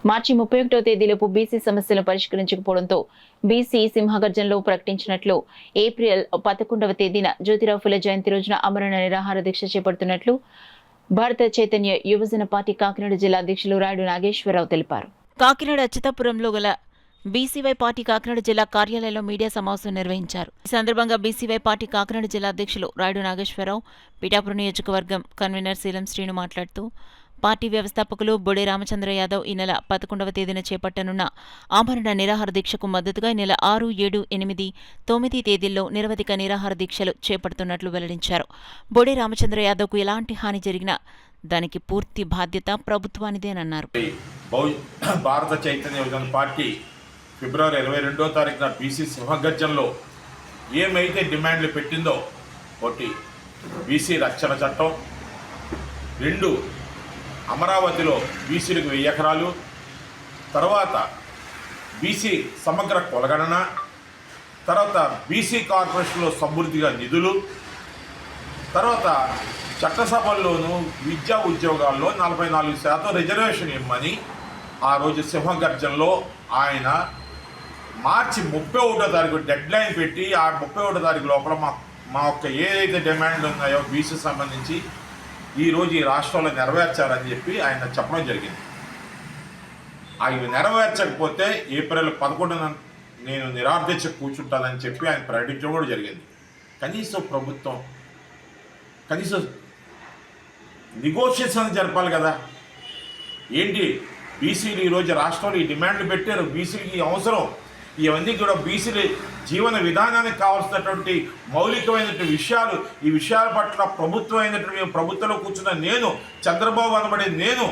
మార్చి 31వ తేదీలోపు బీసీ సమస్యలను పరిష్కరించకపోవడంతో BC సింహగర్జనలో ప్రకటించినట్లు April 11వ తేదీన జ్యోతిరావు ఫులే జయంతి రోజున ఆమరణ నిరాహార దీక్ష చేపడుతున్నట్లు భారత చైతన్య యువజన పార్టీ కాకినాడ జిల్లా అధ్యక్షులు రాయుడు నాగేశ్వరరావు తెలిపారు. కాకినాడ అచ్యుతాపురంలో గల బీసీవై పార్టీ కాకినాడ జిల్లా కార్యాలయంలో మీడియా సమావేశం నిర్వహించారు. ఈ సందర్భంగా బీసీవై పార్టీ కాకినాడ జిల్లా అధ్యక్షులు రాయుడు నాగేశ్వరరావు, పిఠాపురం నియోజకవర్గం కన్వీనర్ శీలం శ్రీను మాట్లాడుతూ పార్టీ వ్యవస్థాపకులు బొడే రామచంద్ర యాదవ్ ఈ నెల 11వ తేదీన చేపట్టనున్న ఆమరణ నిరాహార దీక్షకు మద్దతుగా ఈ నెల 6, 7, 8, 9 తేదీల్లో నిరవధిక నిరాహార దీక్షలు చేపడుతున్నట్లు వెల్లడించారు. బొడే రామచంద్ర యాదవ్కు ఎలాంటి హాని జరిగినా దానికి పూర్తి బాధ్యత ప్రభుత్వానిదేనన్నారు. భారత చైతన్య యువజన పార్టీ ఫిబ్రవరి 22వ తారీఖున బీసీ సింహగర్జనలో ఏమైతే డిమాండ్లు పెట్టిందో, ఒకటి బీసీ రక్షణ చట్టం, 2 అమరావతిలో బీసీలకు 1000 ఎకరాలు, తర్వాత బీసీ సమగ్ర కులగణన, తర్వాత బీసీ కార్పొరేషన్లో సమృద్ధిగా నిధులు, తర్వాత చట్టసభల్లోనూ విద్యా ఉద్యోగాల్లో 44% రిజర్వేషన్ ఇమ్మని ఆ రోజు సింహగర్జనలో ఆయన మార్చి 31వ తారీఖు డెడ్ లైన్ పెట్టి ఆ 31వ తారీఖు లోపల మా యొక్క ఏదైతే డిమాండ్లు ఉన్నాయో బీసీ సంబంధించి ఈరోజు ఈ రాష్ట్రంలో నెరవేర్చాలని చెప్పి ఆయన చెప్పడం జరిగింది. అవి నెరవేర్చకపోతే ఏప్రిల్ 11న నేను నిరాదీక్ష కూర్చుంటానని చెప్పి ఆయన ప్రకటించడం కూడా జరిగింది. కనీసం ప్రభుత్వం నెగోషియేషన్ జరపాలి కదా. ఏంటి బీసీలు ఈరోజు రాష్ట్రంలో ఈ డిమాండ్లు పెట్టారు, బీసీలకి అవసరం, ఇవన్నీ కూడా బీసీల జీవన విధానానికి కావాల్సినటువంటి మౌలికమైనటువంటి విషయాలు, ఈ విషయాల పట్ల ప్రభుత్వంలో కూర్చున్న నేను, చంద్రబాబు అనబడే నేను,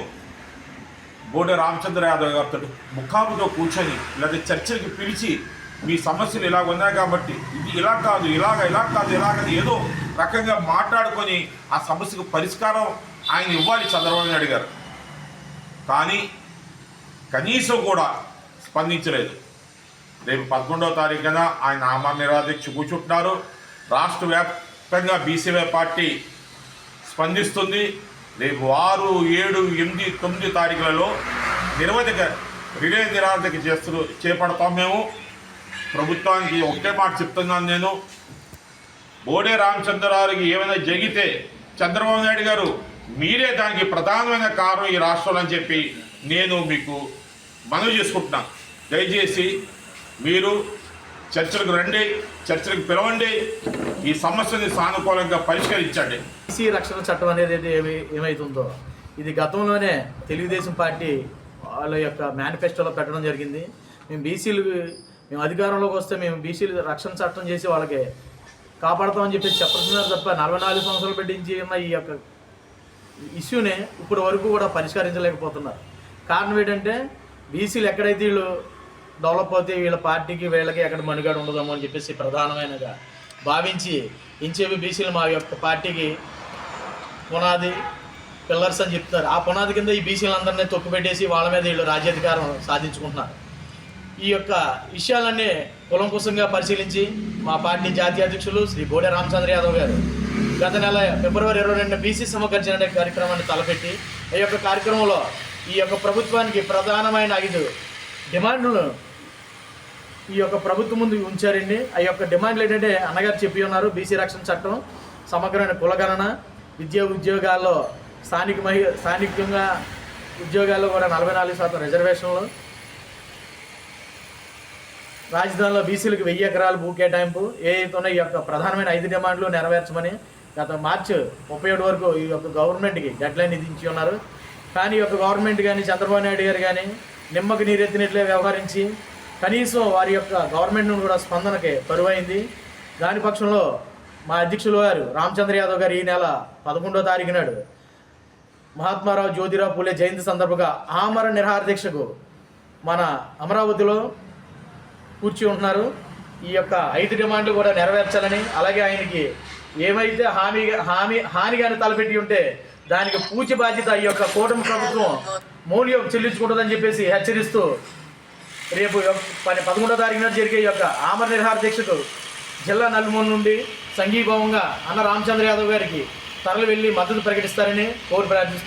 బోడే రామచంద్ర యాదవ్ గారితో ముఖాముతో కూర్చొని లేదా చర్చలకు పిలిచి మీ సమస్యలు ఇలా ఉన్నాయి కాబట్టి ఇది ఇలా కాదు, ఇలాగని ఏదో రకంగా మాట్లాడుకొని ఆ సమస్యకు పరిష్కారం ఆయన ఇవ్వాలి చంద్రబాబు నాయుడు గారు. కానీ కనీసం కూడా స్పందించలేదు. రేపు 11వ తారీఖున ఆయన ఆమరణ నిరాదీక్ష కూర్చుంటున్నారు. రాష్ట్ర వ్యాప్తంగా బీసీవై పార్టీ స్పందిస్తుంది. రేపు 6, 7, 8, 9 తారీఖులలో నిరవధిక రిలే నిరాదీక్ష చేపడతాం. మేము ప్రభుత్వానికి ఒకటే మాట చెప్తున్నాను, నేను బోడే రామచంద్రరావుకి ఏమైనా జరిగితే చంద్రబాబు నాయుడు గారు మీరే దానికి ప్రధానమైన కారణం ఈ రాష్ట్రంలో అని చెప్పి నేను మీకు మనవి చేసుకుంటున్నాను. దయచేసి మీరు చర్చలకు రండి, చర్చలకు పిలవండి, ఈ సమస్యని సానుకూలంగా పరిష్కరించండి. బీసీ రక్షణ చట్టం అనేది ఏమైతుందో ఇది గతంలోనే తెలుగుదేశం పార్టీ వాళ్ళ యొక్క మేనిఫెస్టోలో పెట్టడం జరిగింది. మేము అధికారంలోకి వస్తే మేము బీసీలు రక్షణ చట్టం చేసి వాళ్ళకి కాపాడతామని చెప్పి చెప్పడుతున్నారు తప్ప 44 సంవత్సరాలు పెట్టించి ఉన్న ఈ యొక్క ఇష్యూని ఇప్పటి వరకు కూడా పరిష్కరించలేకపోతున్నారు. కారణం ఏంటంటే బీసీలు ఎక్కడైతే వీళ్ళు డెవలప్ అవుతే వీళ్ళ పార్టీకి వీళ్ళకి ఎక్కడ మనుగడ ఉండదామో అని చెప్పేసి ప్రధానమైనగా భావించి ఇంచేవి బీసీలు మా యొక్క పార్టీకి పునాది పిల్లర్స్ అని చెప్తున్నారు. ఆ పునాది కింద ఈ బీసీలందరినీ తొక్కుపెట్టేసి వాళ్ళ మీద వీళ్ళు రాజ్యాధికారం సాధించుకుంటున్నారు. ఈ యొక్క విషయాలన్నీ కులంకుశంగా పరిశీలించి మా పార్టీ జాతీయ అధ్యక్షులు శ్రీ బోడే రామచంద్ర యాదవ్ గారు గత నెల ఫిబ్రవరి 22న బీసీ సింహగర్జన అనే కార్యక్రమాన్ని తలపెట్టి ఈ యొక్క కార్యక్రమంలో ఈ యొక్క ప్రభుత్వానికి ప్రధానమైన 5 డిమాండ్లను ఈ యొక్క ప్రభుత్వం ముందు ఉంచారండి. ఆ యొక్క డిమాండ్లు ఏంటంటే అన్నగారు చెప్పి ఉన్నారు, బీసీ రక్షణ చట్టం, సమగ్రమైన కులగణన, ఉద్యోగాల్లో స్థానికంగా ఉద్యోగాల్లో కూడా 44% రిజర్వేషన్లు, రాజధానిలో బీసీలకు 1000 ఎకరాలు భూ కేటాయింపు, ఏదైతే ఈ యొక్క ప్రధానమైన 5 డిమాండ్లు నెరవేర్చమని గత మార్చి 37 వరకు ఈ యొక్క గవర్నమెంట్కి డెడ్లైన్ విధించి ఉన్నారు. కానీ ఈ యొక్క గవర్నమెంట్ కానీ చంద్రబాబు నాయుడు గారు కానీ నిమ్మకు నీరెత్తినట్లే వ్యవహరించి కనీసం వారి యొక్క గవర్నమెంట్ నుండి కూడా స్పందనకి కరువైంది. దాని పక్షంలో మా అధ్యక్షులు గారు రామచంద్ర యాదవ్ గారు ఈ నెల 11వ తారీఖు నాడు మహాత్మారావు జ్యోతిరావు ఫులే జయంతి సందర్భంగా ఆమరణ నిరాహార దీక్షకు మన అమరావతిలో కూర్చి ఉంటున్నారు. ఈ యొక్క 5 డిమాండ్లు కూడా నెరవేర్చాలని, అలాగే ఆయనకి ఏమైతే హానిగాని తలపెట్టి ఉంటే దానికి పూచి బాధ్యత ఈ యొక్క కూటమి ప్రభుత్వం మూల్యం చెల్లించుకుంటుందని చెప్పేసి హెచ్చరిస్తూ రేపు 11వ తారీఖున జరిగే ఈ యొక్క ఆమరణ నిరాహార దీక్షకు జిల్లా నలుమూల నుండి సంఘీభావంగా అన్న రామచంద్ర యాదవ్ గారికి తరలి వెళ్ళి మద్దతు ప్రకటిస్తారని కోరి ప్రార్థిస్తూ